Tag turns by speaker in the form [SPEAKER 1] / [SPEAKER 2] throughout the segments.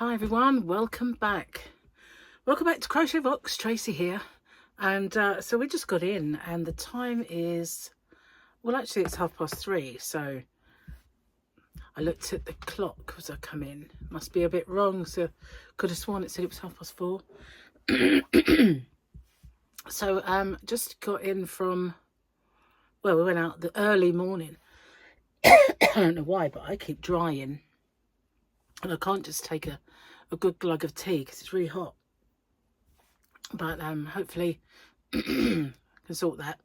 [SPEAKER 1] Hi everyone, welcome back. Welcome back to Crochet Rocks, Tracy here. And so we just got in and the time is, well actually it's 3:30, so I looked at the clock as I come in. Must be a bit wrong, so could have sworn it said it was 4:30. So just got in from, well, we went out the early morning. I don't know why, but I keep drying. And I can't just take a good glug of tea because it's really hot. But hopefully can sort that.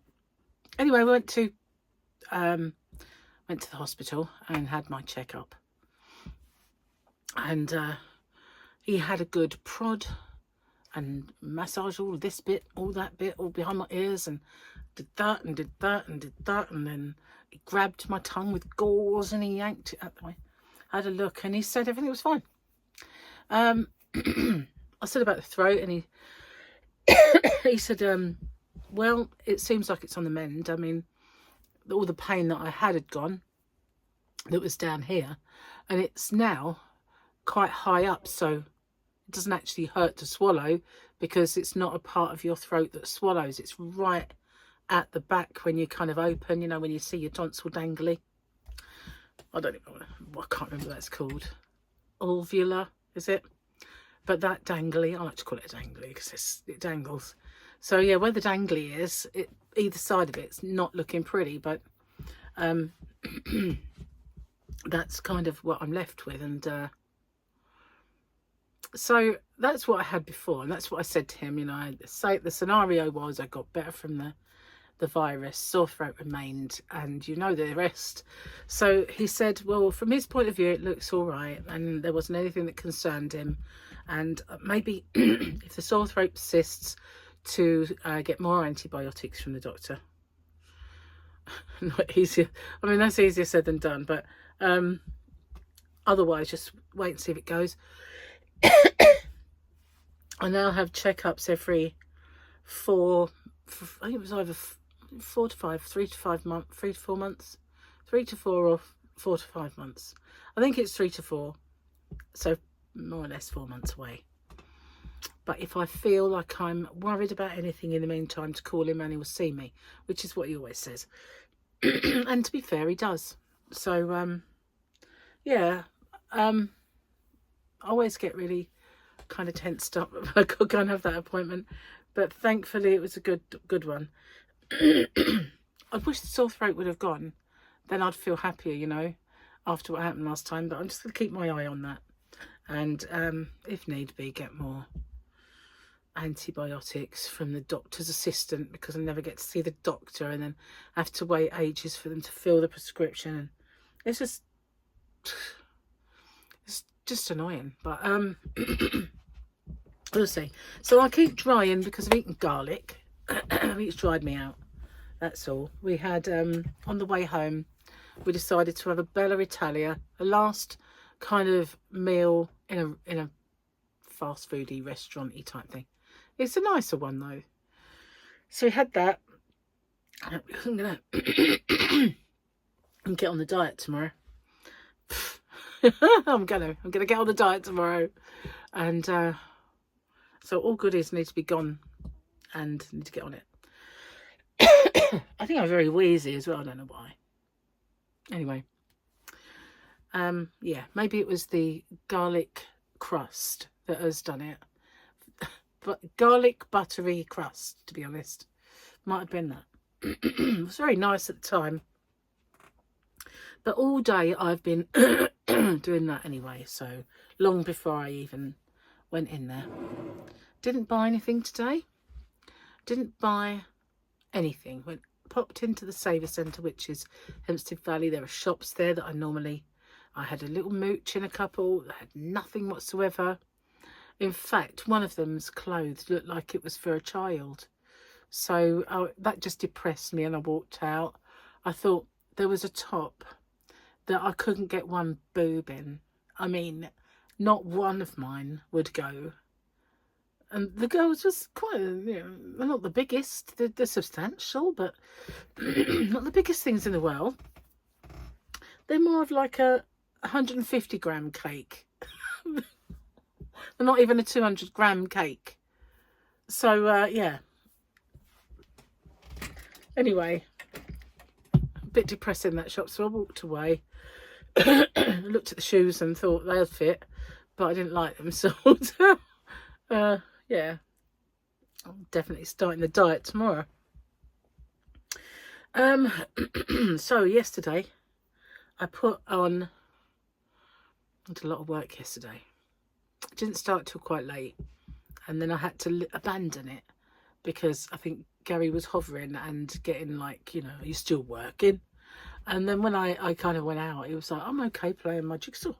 [SPEAKER 1] Anyway, I went to the hospital and had my checkup. And he had a good prod and massage all this bit, all that bit, all behind my ears, and did that and did that and did that. And then he grabbed my tongue with gauze and he yanked it out the way. I had a look and he said everything was fine. I said about the throat and he said, well, it seems like it's on the mend. I mean, all the pain that I had gone, that was down here, and it's now quite high up, so it doesn't actually hurt to swallow because it's not a part of your throat that swallows. It's right at the back when you kind of open, you know, when you see your tonsil dangly. I don't even know, I can't remember what that's called. Alveolar, is it? But that dangly, I like to call it a dangly because it dangles. So yeah, where the dangly is, either side of it's not looking pretty, but that's kind of what I'm left with. And so that's what I had before, and that's what I said to him. You know, the scenario was I got better from the virus, sore throat remained, and you know the rest. So he said, well, from his point of view, it looks all right, and there wasn't anything that concerned him. And maybe if the sore throat persists, to get more antibiotics from the doctor. Not easier. I mean, that's easier said than done, but otherwise just wait and see if it goes. I now have checkups every I think it was either 4 to 5, 3 to 5 months, 3 to 4 months, 3 to 4 or 4 to 5 months. I think it's 3 to 4, so more or less 4 months away. But if I feel like I'm worried about anything in the meantime, to call him and he will see me, which is what he always says. And to be fair, he does. So yeah, I always get really kind of tensed up when I could go and have that appointment, but thankfully it was a good one. I wish the sore throat would have gone, then I'd feel happier, you know, after what happened last time. But I'm just going to keep my eye on that, and if need be, get more antibiotics from the doctor's assistant, because I never get to see the doctor and then have to wait ages for them to fill the prescription. It's just annoying, but we'll see. So I keep drying because I've eaten garlic. It's dried me out, that's all. We had on the way home, we decided to have a Bella Italia, a last kind of meal in a fast foody restaurant-y type thing. It's a nicer one though. So we had that. I'm gonna get on the diet tomorrow. I'm gonna get on the diet tomorrow, and so all goodies need to be gone and need to get on it. I think I'm very wheezy as well. I don't know why. Anyway, yeah, maybe it was the garlic crust that has done it. But garlic buttery crust, to be honest, might have been that. It was very nice at the time, but all day I've been doing that anyway, so long before I even went in there. Didn't buy anything today, didn't buy anything. Popped into the Saviour Centre, which is Hempstead Valley. There are shops there that I had a little mooch in a couple that had nothing whatsoever. In fact, one of them's clothes looked like it was for a child. So that just depressed me and I walked out. I thought there was a top that I couldn't get one boob in. I mean, not one of mine would go. And the girls was quite, you know, they're not the biggest. They're substantial, but not the biggest things in the world. They're more of like a 150 gram cake. not even a 200-gram cake. So, yeah. Anyway, a bit depressing, that shop, so I walked away. Looked at the shoes and thought they'll fit, but I didn't like them, so yeah, I'm definitely starting the diet tomorrow. So yesterday I put on, I did a lot of work yesterday. I didn't start till quite late, and then I had to abandon it because I think Gary was hovering and getting like, you know, are you still working? And then when I kind of went out, he was like, I'm okay playing my jigsaw.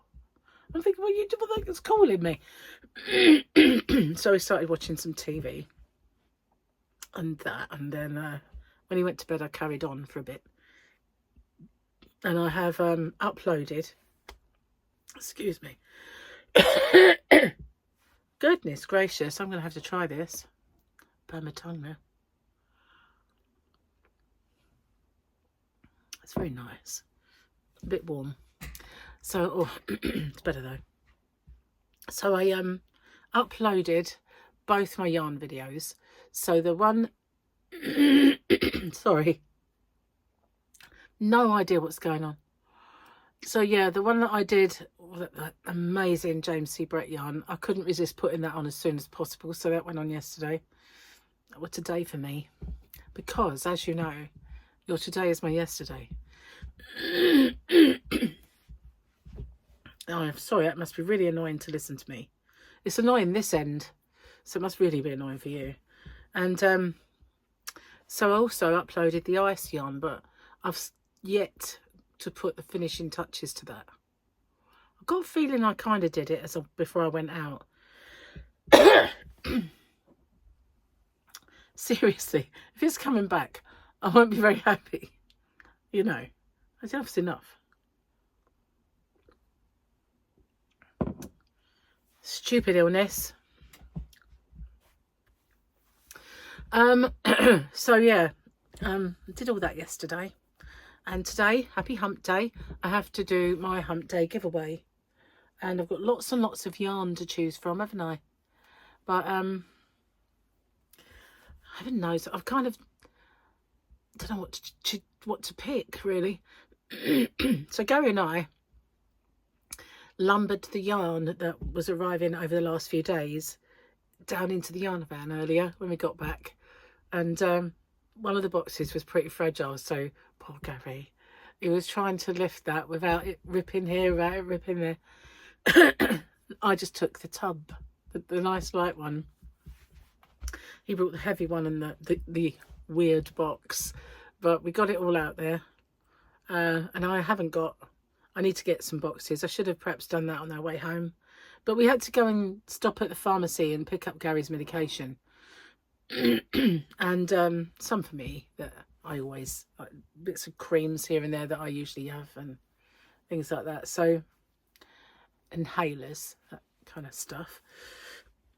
[SPEAKER 1] I'm thinking, well, you think it's calling me. So he started watching some TV and that, and then when he went to bed, I carried on for a bit. And I have uploaded, excuse me. Goodness gracious, I'm going to have to try this. Burn my tongue now. It's very nice. A bit warm. So, oh, it's better though. So I uploaded both my yarn videos. So the one, sorry, no idea what's going on. So yeah, the one that I did, that amazing James C. Brett yarn, I couldn't resist putting that on as soon as possible. So that went on yesterday. Well, today for me, because as you know, your today is my yesterday. Oh, I'm sorry, that must be really annoying to listen to me. It's annoying this end, so it must really be annoying for you. And so I also uploaded the ice yarn, but I've yet to put the finishing touches to that. I've got a feeling I kind of did it before I went out. Seriously, if it's coming back, I won't be very happy. You know, enough's enough. Stupid illness. So yeah, did all that yesterday, and today, happy hump day, I have to do my hump day giveaway, and I've got lots and lots of yarn to choose from, haven't I? But heaven knows, I've kind of don't know what to pick really. So Gary and I lumbered the yarn that was arriving over the last few days down into the yarn van earlier when we got back, and one of the boxes was pretty fragile, so poor Gary, he was trying to lift that without it ripping here, without it ripping there. I just took the tub, the nice light one. He brought the heavy one and the weird box, but we got it all out there. And I need to get some boxes. I should have perhaps done that on our way home, but we had to go and stop at the pharmacy and pick up Gary's medication. And some for me that I always, like, bits of creams here and there that I usually have and things like that. So inhalers, that kind of stuff.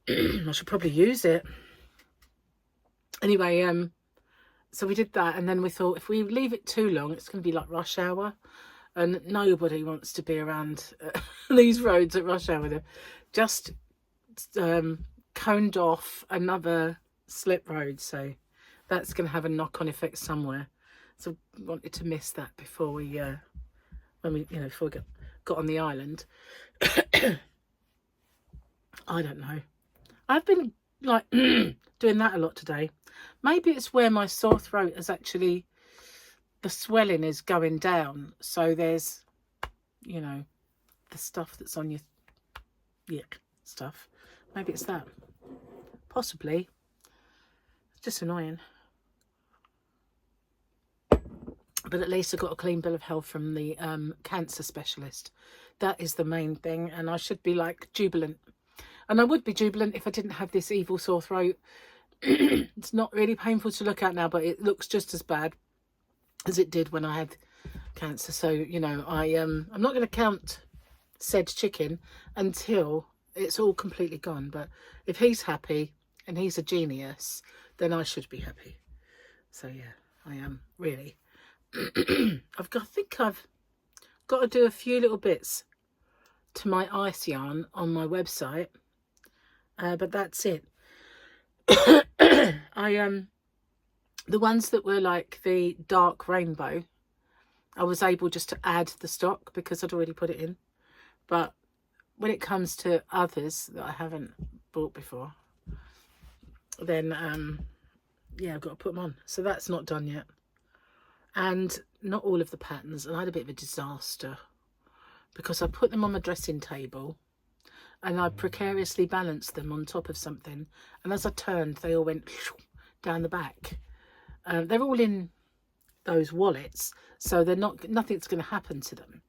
[SPEAKER 1] I should probably use it. Anyway, so we did that, and then we thought if we leave it too long, it's going to be like rush hour, and nobody wants to be around these roads at rush hour. They're just coned off another slip road, so that's going to have a knock-on effect somewhere. So we wanted to miss that before we before we got on the island. I don't know. I've been like doing that a lot today. Maybe it's where my sore throat is actually, the swelling is going down. So there's, you know, the stuff that's on your yuck stuff. Maybe it's that. Possibly. It's just annoying. But at least I got a clean bill of health from the cancer specialist. That is the main thing. And I should be like jubilant. And I would be jubilant if I didn't have this evil sore throat. It's not really painful to look at now, but it looks just as bad as it did when I had cancer. So, you know, I'm not going to count said chicken until it's all completely gone. But if he's happy and he's a genius, then I should be happy. So yeah, I am really. I think I've got to do a few little bits to my ice yarn on my website. but that's it. The ones that were like the dark rainbow, I was able just to add the stock because I'd already put it in. But when it comes to others that I haven't bought before, then yeah, I've got to put them on. So that's not done yet. And not all of the patterns. And I had a bit of a disaster because I put them on my dressing table and I precariously balanced them on top of something. And as I turned, they all went down the back. They're all in those wallets, so they're nothing's going to happen to them.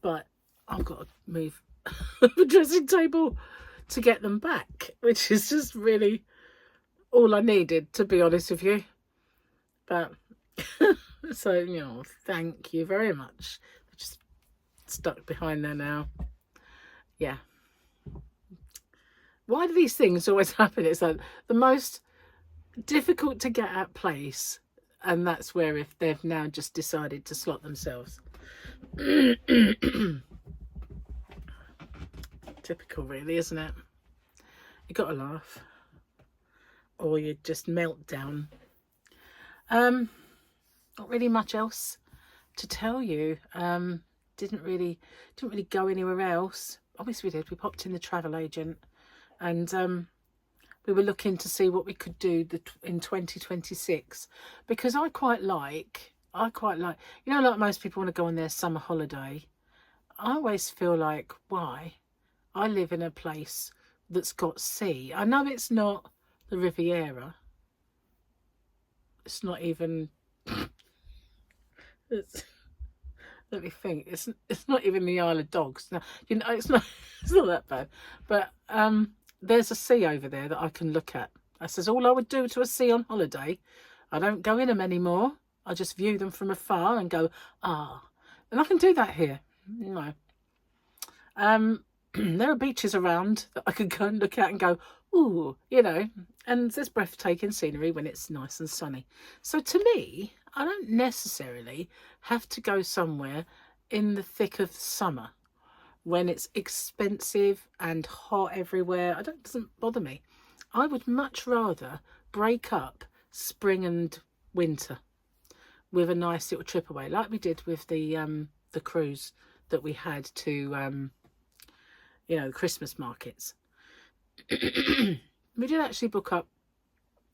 [SPEAKER 1] But I've got to move the dressing table to get them back, which is just really all I needed, to be honest with you. But so, you know, thank you very much. They're just stuck behind there now. Yeah. Why do these things always happen? It's like the most difficult to get at place, and that's where if they've now just decided to slot themselves. Typical, really, isn't it? You got to laugh or you just melt down. Not really much else to tell you. Didn't really go anywhere else. Obviously we did. We popped in the travel agent and we were looking to see what we could do in 2026, because I quite like, you know, like most people want to go on their summer holiday. I always feel like, why? I live in a place that's got sea. I know it's not the Riviera. It's not even, let me think. It's not even the Isle of Dogs. No, you know, it's not that bad. But there's a sea over there that I can look at. I says all I would do to a sea on holiday. I don't go in them anymore. I just view them from afar and go, ah. And I can do that here. No. There are beaches around that I could go and look at and go, ooh, you know. And there's breathtaking scenery when it's nice and sunny. So to me, I don't necessarily have to go somewhere in the thick of summer when it's expensive and hot everywhere. It doesn't bother me. I would much rather break up spring and winter with a nice little trip away, like we did with the cruise that we had to, you know, the Christmas markets. We did actually book up.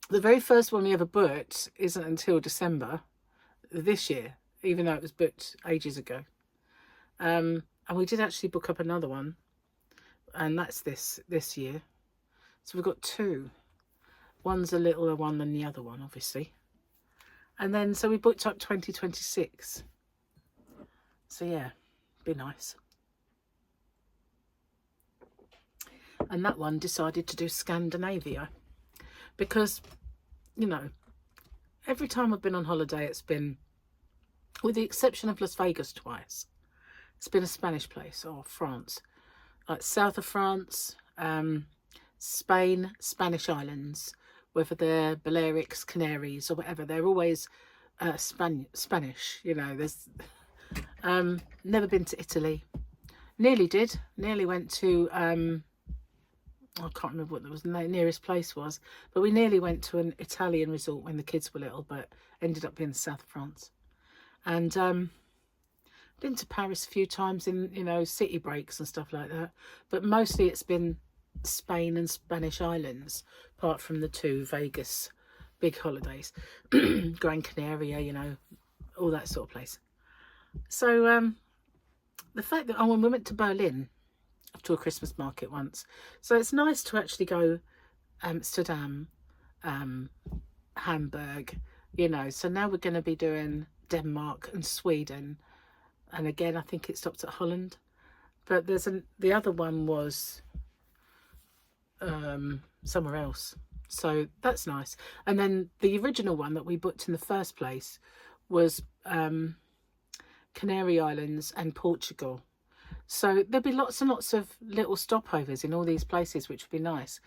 [SPEAKER 1] The very first one we ever booked isn't until December this year, even though it was booked ages ago. And we did actually book up another one, and that's this year. So we've got two. One's a littler one than the other one, obviously. And then, so we booked up 2026. So yeah, be nice. And that one decided to do Scandinavia because, you know, every time I've been on holiday, it's been, with the exception of Las Vegas twice, it's been a Spanish place or France, like south of France, Spain, Spanish islands, whether they're Balearics, Canaries or whatever, they're always Spanish, you know. There's never been to Italy. Nearly went to I can't remember what the nearest place was, but we nearly went to an Italian resort when the kids were little, but ended up being South France. And been to Paris a few times in, you know, city breaks and stuff like that, but mostly it's been Spain and Spanish islands, apart from the two Vegas big holidays. Gran Canaria, you know, all that sort of place. So the fact that when we went to Berlin to a Christmas market once, so it's nice to actually go Amsterdam, Hamburg, you know. So now we're going to be doing Denmark and Sweden, and again I think it stopped at Holland, but there's the other one was somewhere else, so that's nice. And then the original one that we booked in the first place was Canary Islands and Portugal. So there'll be lots and lots of little stopovers in all these places, which would be nice.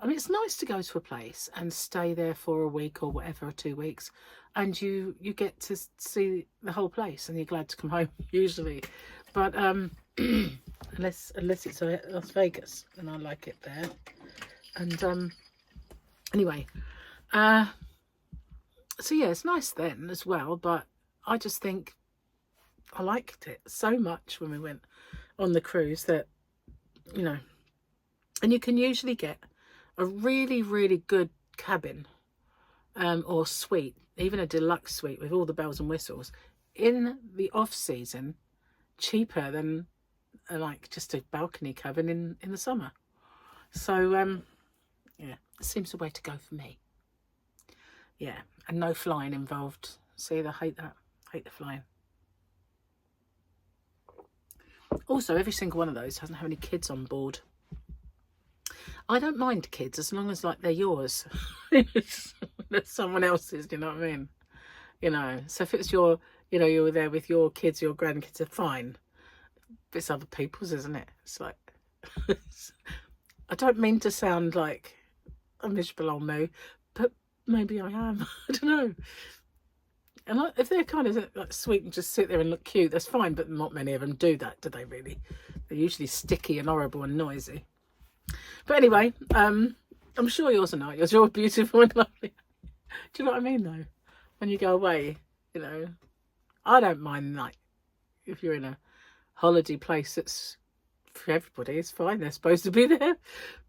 [SPEAKER 1] I mean, it's nice to go to a place and stay there for a week or whatever, or 2 weeks, and you get to see the whole place and you're glad to come home usually. But unless it's Las Vegas, and I like it there. And anyway, so yeah, it's nice then as well, but I just think I liked it so much when we went on the cruise that, you know, and you can usually get a really, really good cabin or suite, even a deluxe suite with all the bells and whistles in the off season, cheaper than like just a balcony cabin in the summer. So yeah, it seems the way to go for me. Yeah, and no flying involved. See, I hate that. Hate the flying. Also, every single one of those doesn't have any kids on board. I don't mind kids as long as like they're yours. They're someone else's, you know what I mean? You know, so if it's your, you know, you're there with your kids, your grandkids are fine. But it's other people's, isn't it? It's like, I don't mean to sound like a miserable old moo, but maybe I am. I don't know. And if they're kind of like sweet and just sit there and look cute, that's fine. But not many of them do that, do they really? They're usually sticky and horrible and noisy. But anyway, I'm sure yours are not. You're all beautiful and lovely. Do you know what I mean, though? When you go away, you know, I don't mind, like, if you're in a holiday place that's for everybody, it's fine. They're supposed to be there.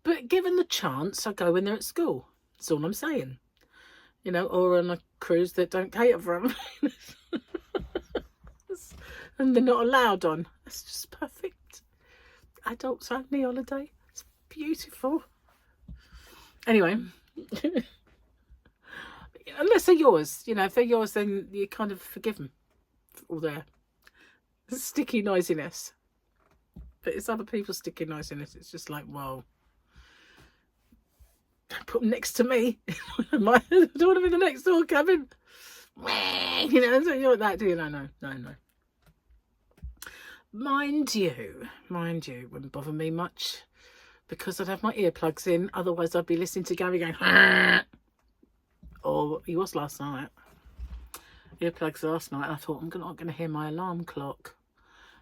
[SPEAKER 1] But given the chance, I go when they're at school. That's all I'm saying. You know, or on a cruise that don't cater for them. And they're not allowed on. That's just perfect. Adults only holiday. It's beautiful. Anyway. Unless they're yours. You know, if they're yours, then you kind of forgive them for all their sticky noisiness. But it's other people's sticky noisiness. It's just like, whoa. Don't put them next to me. I don't want to be in the next door cabin. You know, so you want that, do you? No. Mind you, wouldn't bother me much because I'd have my earplugs in. Otherwise, I'd be listening to Gary going, or he was last night. Earplugs last night. And I thought, I'm not going to hear my alarm clock,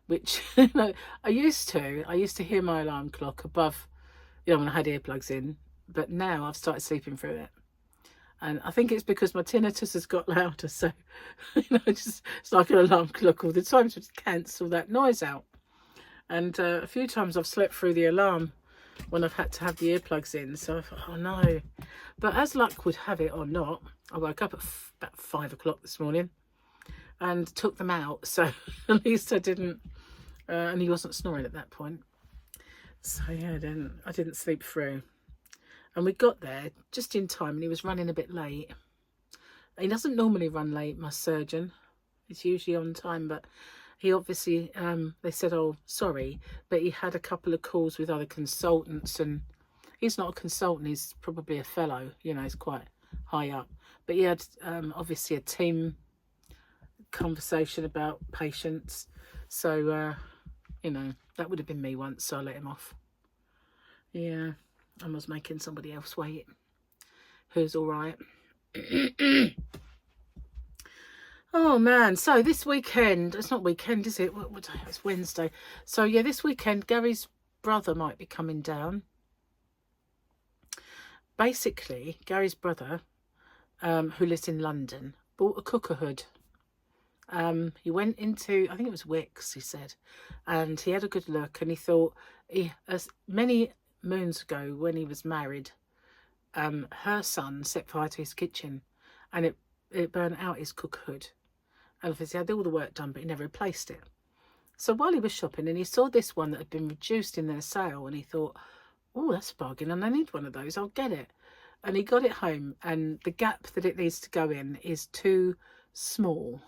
[SPEAKER 1] which, you know, I used to hear my alarm clock above, you know, when I had earplugs in. But now I've started sleeping through it. And I think it's because my tinnitus has got louder. So, you know, it's like an alarm clock all the time to cancel that noise out. And a few times I've slept through the alarm when I've had to have the earplugs in. So I thought, oh no. But as luck would have it or not, I woke up at about 5 o'clock this morning and took them out. So at least I didn't, and he wasn't snoring at that point. So yeah, I didn't sleep through. And we got there just in time and he was running a bit late. He doesn't normally run late, my surgeon. He's usually on time, but he obviously, they said, oh, sorry, but he had a couple of calls with other consultants and he's not a consultant, he's probably a fellow, you know, he's quite high up. But he had obviously a team conversation about patients. So, you know, that would have been me once, so I let him off. Yeah. I was making somebody else wait, who's all right. Oh man, so this weekend, it's not weekend, is it? What day? It's Wednesday. So yeah, this weekend Gary's brother might be coming down. Basically, Gary's brother, who lives in London, bought a cooker hood. He went into, I think it was Wix, he said, and he had a good look and he thought, as many moons ago when he was married, her son set fire to his kitchen and it burnt out his cook hood. And obviously he had all the work done, but he never replaced it. So while he was shopping and he saw this one that had been reduced in their sale and he thought, oh, that's a bargain and I need one of those, I'll get it. And he got it home and the gap that it needs to go in is too small.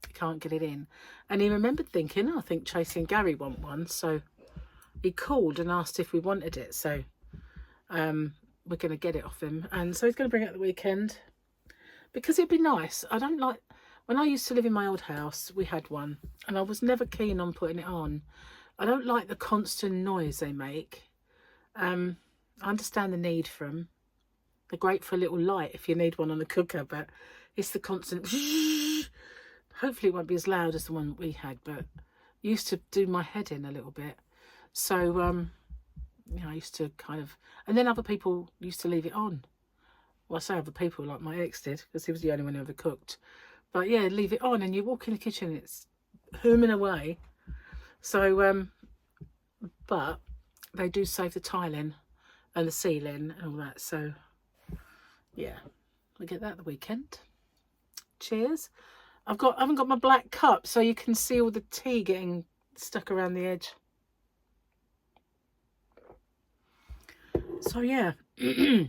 [SPEAKER 1] He can't get it in. And he remembered thinking, oh, I think Tracy and Gary want one. So he called and asked if we wanted it. So we're going to get it off him. And so he's going to bring it at the weekend. Because it'd be nice. I don't like... When I used to live in my old house, we had one. And I was never keen on putting it on. I don't like the constant noise they make. I understand the need for them. They're great for a little light if you need one on the cooker. But it's the constant... Hopefully it won't be as loud as the one we had. But it used to do my head in a little bit. So, you know, I used to kind of, and then other people used to leave it on. Well, I say other people, like my ex did, because he was the only one who ever cooked. But yeah, leave it on, and you walk in the kitchen, it's humming away. So, but they do save the tiling and the ceiling and all that. So yeah, we get that at the weekend. Cheers. I haven't got my black cup, so you can see all the tea getting stuck around the edge. So yeah, the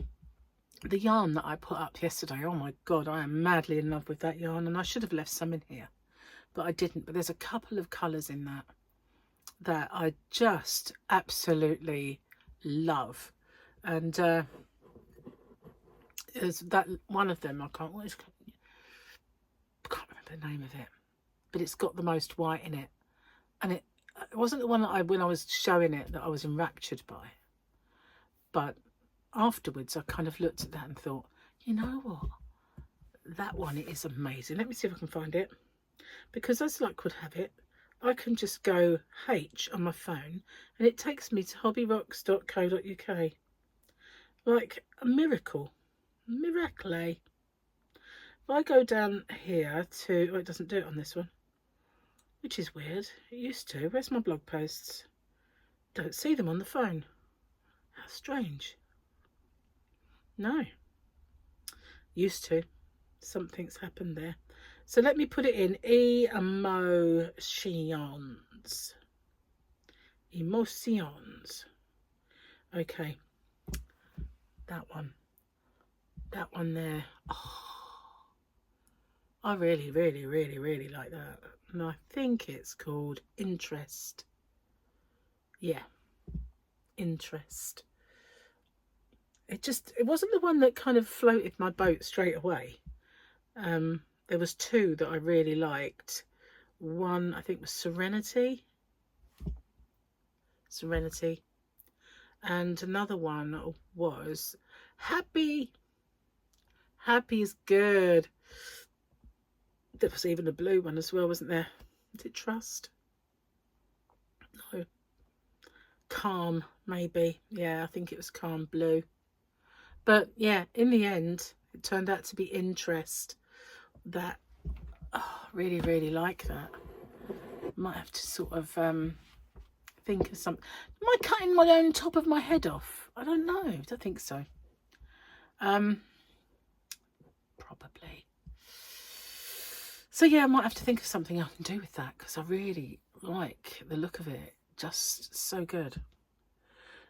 [SPEAKER 1] yarn that I put up yesterday, oh my god, I am madly in love with that yarn, and I should have left some in here, but I didn't. But there's a couple of colours in that I just absolutely love, and there's that one of them, I can't remember the name of it, but it's got the most white in it, and it wasn't the one that when I was showing it that I was enraptured by. But afterwards, I kind of looked at that and thought, you know what? That one is amazing. Let me see if I can find it. Because as luck would have it, I can just go H on my phone and it takes me to hobbyrocks.co.uk. Like a miracle. Miracle. If I go down here to... Oh, it doesn't do it on this one. Which is weird. It used to. Where's my blog posts? Don't see them on the phone. How strange. No. Used to. Something's happened there. So let me put it in emotions. Emotions. Okay. That one. That one there. Oh, I really, really, really, really like that. And I think it's called Interest. Yeah. Interest. It wasn't the one that kind of floated my boat straight away. There was two that I really liked. One I think was Serenity, and another one was Happy. Happy is good. There was even a blue one as well, wasn't there? Is it Trust? No. Calm, maybe. Yeah, I think it was Calm Blue. But yeah, in the end, it turned out to be Interest. That, oh, really, really like that. Might have to sort of think of something. Am I cutting my own top of my head off? I don't know. I don't think so. Probably. So yeah, I might have to think of something I can do with that, because I really like the look of it. Just so good.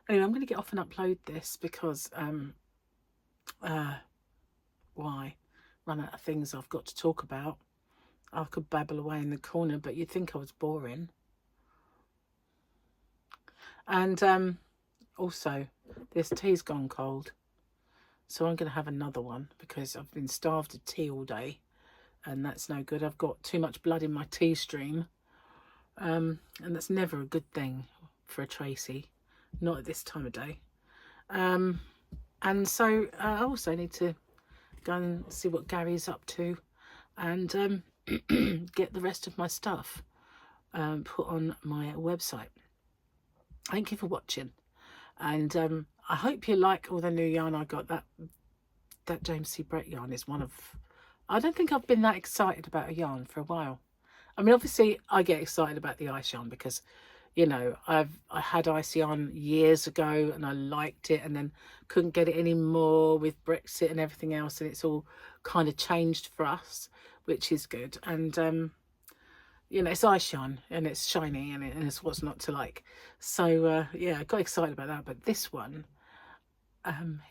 [SPEAKER 1] Anyway, I'm going to get off and upload this because why? Run out of things I've got to talk about. I could babble away in the corner, but you'd think I was boring. And also, this tea's gone cold, so I'm going to have another one because I've been starved of tea all day, and that's no good. I've got too much blood in my tea stream, and that's never a good thing for a Tracy, not at this time of day. And so I also need to go and see what Gary's up to, and get the rest of my stuff put on my website. Thank you for watching, and I hope you like all the new yarn I got. That James C. Brett yarn is one of... I don't think I've been that excited about a yarn for a while. I mean, obviously I get excited about the ice yarn because, you know, I had ice yarn years ago and I liked it, and then couldn't get it anymore with Brexit and everything else, and it's all kind of changed for us, which is good. And you know, it's ice yarn and it's shiny and it's what's not to like. So yeah, I got excited about that. But this one,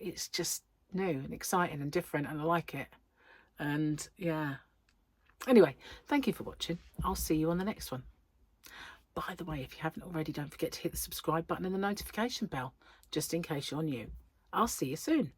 [SPEAKER 1] it's just new and exciting and different, and I like it. And yeah, anyway, thank you for watching. I'll see you on the next one. By the way, if you haven't already, don't forget to hit the subscribe button and the notification bell, just in case you're new. I'll see you soon.